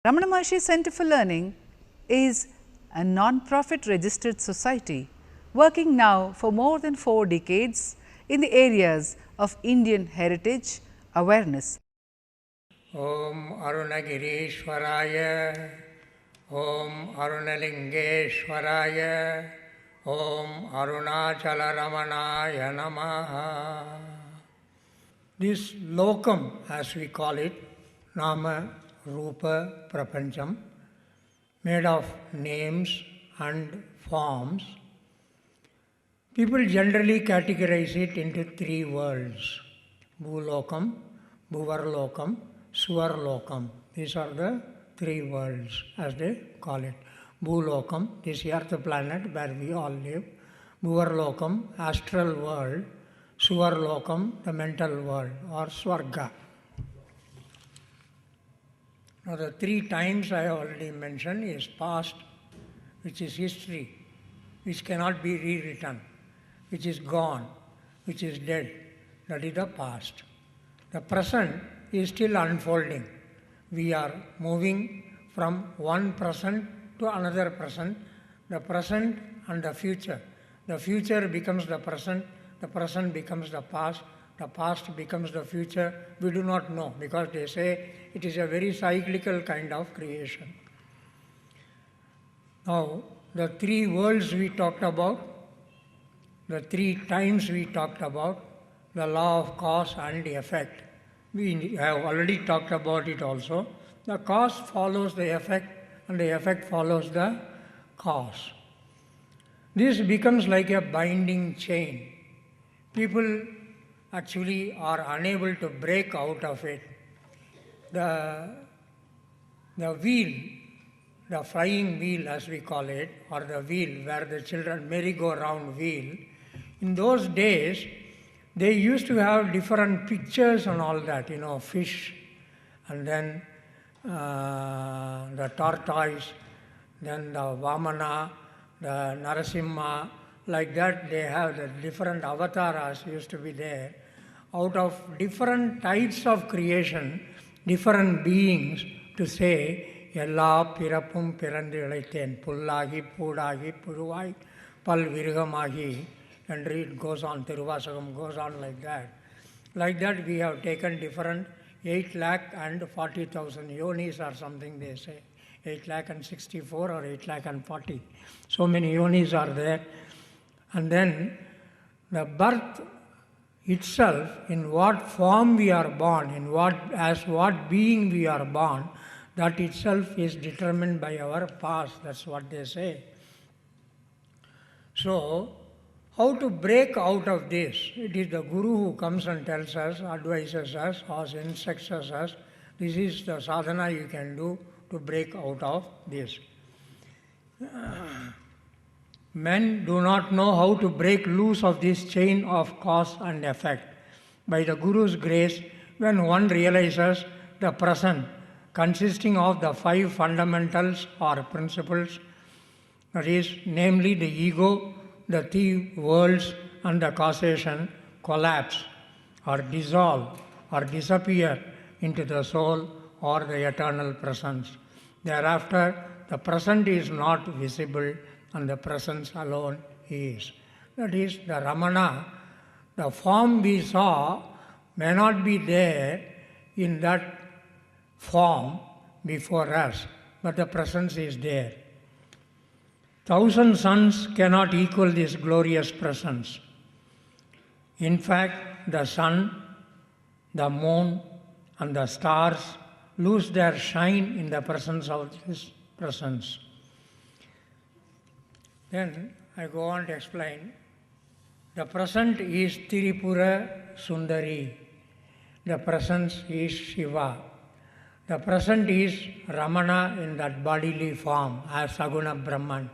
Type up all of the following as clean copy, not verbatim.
Ramana Maharshi Center for Learning is a non-profit registered society working now for more than 4 decades in the areas of Indian heritage awareness. Om Arunagirishwaraya, Om Arunalingeshwaraya, Om Arunachala Namaha. This lokam, as we call it, Nama, Rupa, Prapancham, made of names and forms, people generally categorize it into 3 worlds: Bhulokam, Bhuvarlokam, Swarlokam. These are the 3 worlds, as they call it. Bhulokam, this earth planet where we all live. Bhuvarlokam, astral world. Swarlokam, the mental world, or Swarga. Now the 3 times I already mentioned is past, which is history, which cannot be rewritten, which is gone, which is dead. That is the past. The present is still unfolding. We are moving from one present to another present, the present and the future. The future becomes the present becomes the past becomes the future. We do not know, because they say it is a very cyclical kind of creation. Now, the 3 worlds we talked about, the 3 times we talked about, the law of cause and effect. We have already talked about it also. The cause follows the effect and the effect follows the cause. This becomes like a binding chain. People actually are unable to break out of it. The wheel, the flying wheel as we call it, or the wheel where the children merry-go-round wheel, in those days they used to have different pictures and all that, fish, and then the tortoise, then the Vamana, the Narasimha, like that. They have the different avatars used to be there. Out of different types of creation, different beings to say, Yella Pirappum Pirandu Ilaithen, Pullagi, Pudagi, Puruvai, Pal Virgamagi, and it goes on, Tiruvasagam goes on like that. Like that we have taken different 8,40,000 yonis or something they say. 8,64,000 or 8,40,000. So many yonis are there. And then the birth itself, in what form we are born, as what being we are born, that itself is determined by our past. That's what they say. So, how to break out of this? It is the Guru who comes and tells us, advises us, or instructs us. This is the sadhana you can do to break out of this. Men do not know how to break loose of this chain of cause and effect. By the Guru's grace, when one realizes the present, consisting of the 5 fundamentals or principles, that is, namely the ego, the 3 worlds and the causation, collapse or dissolve or disappear into the soul or the eternal presence. Thereafter, the present is not visible and the presence alone is. That is, the Ramana, the form we saw may not be there in that form before us, but the presence is there. 1,000 suns cannot equal this glorious presence. In fact, the sun, the moon, and the stars lose their shine in the presence of this presence. Then I go on to explain. The present is Tiripura Sundari. The presence is Shiva. The present is Ramana in that bodily form as Saguna Brahman.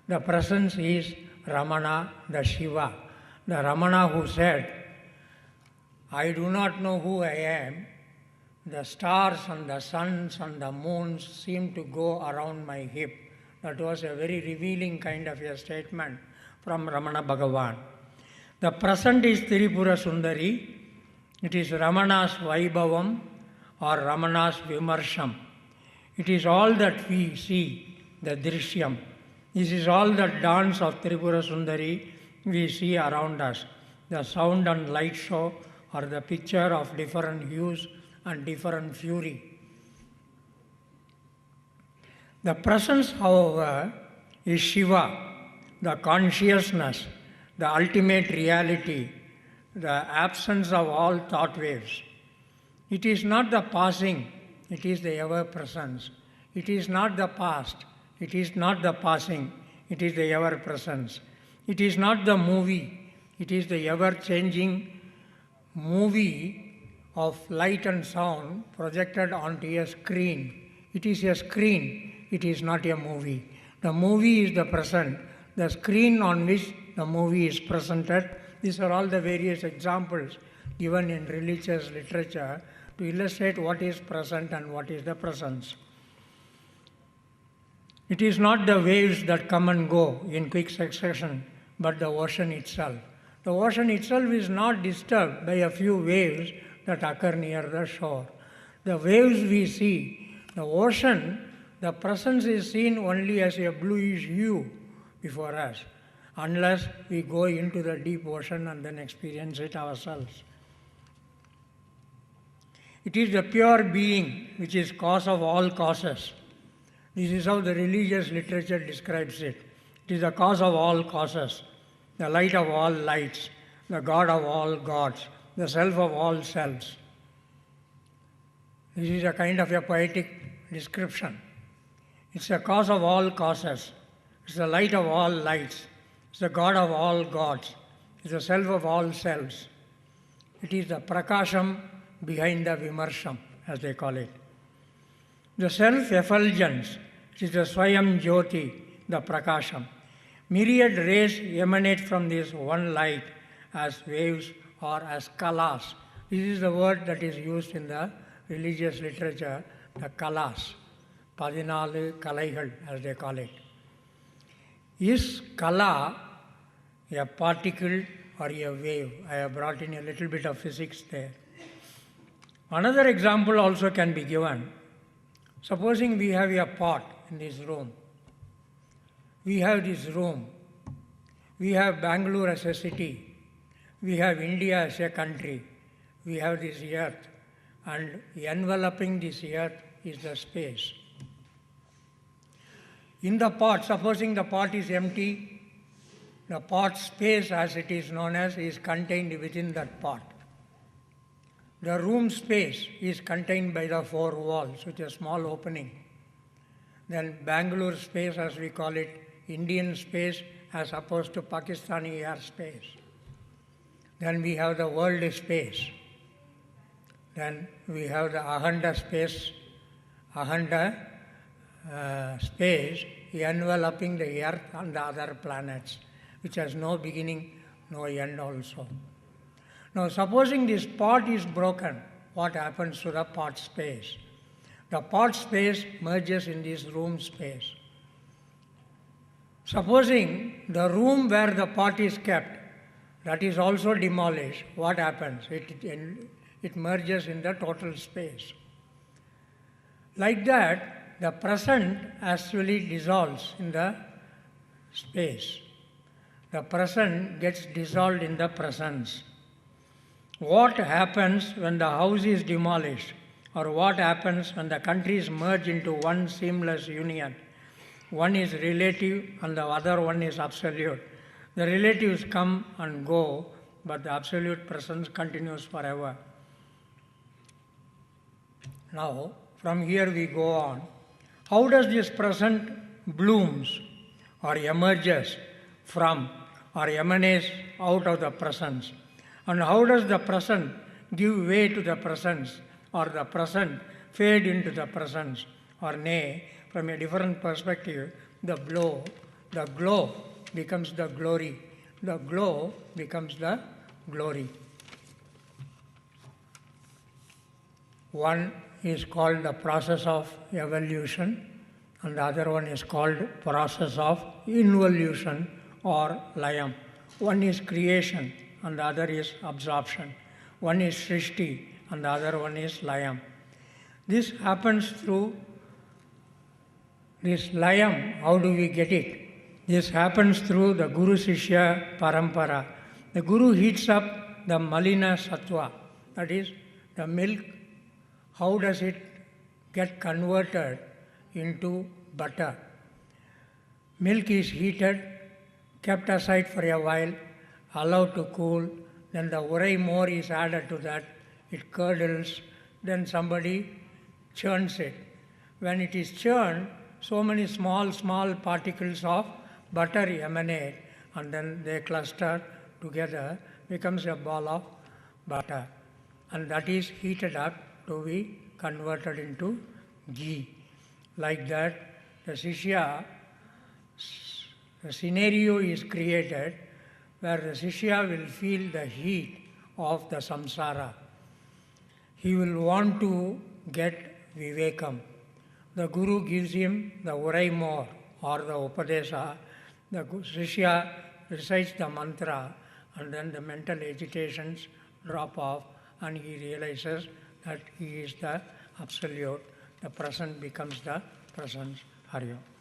The presence is Ramana, the Shiva. The Ramana who said, I do not know who I am. The stars and the suns and the moons seem to go around my hip. That was a very revealing kind of a statement from Ramana Bhagavan. The present is Tiripura Sundari. It is Ramana's Vaibhavam or Ramana's Vimarsham. It is all that we see, the Drishyam. This is all the dance of Tripura Sundari we see around us. The sound and light show are the picture of different hues and different fury. The presence, however, is Shiva, the consciousness, the ultimate reality, the absence of all thought waves. It is not the passing, it is the ever-presence. It is not the past, it is not the passing, it is the ever-presence. It is not the movie, it is the ever-changing movie of light and sound projected onto a screen. It is a screen, it is not a movie. The movie is the present, the screen on which the movie is presented. These are all the various examples given in religious literature to illustrate what is present and what is the presence. It is not the waves that come and go in quick succession, but the ocean itself. The ocean itself is not disturbed by a few waves that occur near the shore. The waves we see, the ocean, the presence is seen only as a bluish hue before us, unless we go into the deep ocean and then experience it ourselves. It is the pure being which is cause of all causes. This is how the religious literature describes it. It is the cause of all causes, the light of all lights, the God of all gods, the self of all selves. This is a kind of a poetic description. It's the cause of all causes. It's the light of all lights. It's the God of all gods. It's the self of all selves. It is the prakasham behind the vimarsham, as they call it. The self-effulgence, it is the Swayam Jyoti, the prakasham. Myriad rays emanate from this one light as waves or as kalas. This is the word that is used in the religious literature, the kalas. Padinalu kalaigal, as they call it. Is kala a particle or a wave? I have brought in a little bit of physics there. Another example also can be given. Supposing we have a pot in this room. We have this room. We have Bangalore as a city. We have India as a country. We have this earth. And enveloping this earth is the space. In the pot, supposing the pot is empty, the pot space, as it is known as, is contained within that pot. The room space is contained by the four walls with a small opening. Then Bangalore space, as we call it, Indian space as opposed to Pakistani airspace. Then we have the world space. Then we have the Ahanda space, space enveloping the earth and the other planets, which has no beginning, no end also. Now, supposing this pot is broken, what happens to the pot space? The pot space merges in this room space. Supposing the room where the pot is kept, that is also demolished, what happens? It merges in the total space. Like that, the present actually dissolves in the space. The present gets dissolved in the presence. What happens when the house is demolished, or what happens when the countries merge into one seamless union? One is relative and the other one is absolute. The relatives come and go, but the absolute presence continues forever. Now, from here we go on. How does this present blooms or emerges from or emanates out of the presence? And how does the present give way to the presence, or the present fade into the presence? Or nay, from a different perspective, the glow becomes the glory. The glow becomes the glory. One is called the process of evolution, and the other one is called process of involution or layam. One is creation, and the other is absorption. One is Srishti, and the other one is Layam. This happens through This layam, how do we get it? This happens through the Guru Sishya Parampara. The Guru heats up the Malina Sattva, that is, the milk. How does it get converted into butter? Milk is heated, kept aside for a while, allowed to cool, then the urai more is added to that, it curdles, then somebody churns it. When it is churned, so many small particles of butter emanate, and then they cluster together, becomes a ball of butter. And that is heated up to be converted into ghee. Like that, the Shishya, the scenario is created where the Shishya will feel the heat of the samsara. He will want to get vivekam. The Guru gives him the urai more or the upadesa. The Shishya recites the mantra, and then the mental agitations drop off, and he realizes that he is the absolute. The present becomes the presence. Hari Om.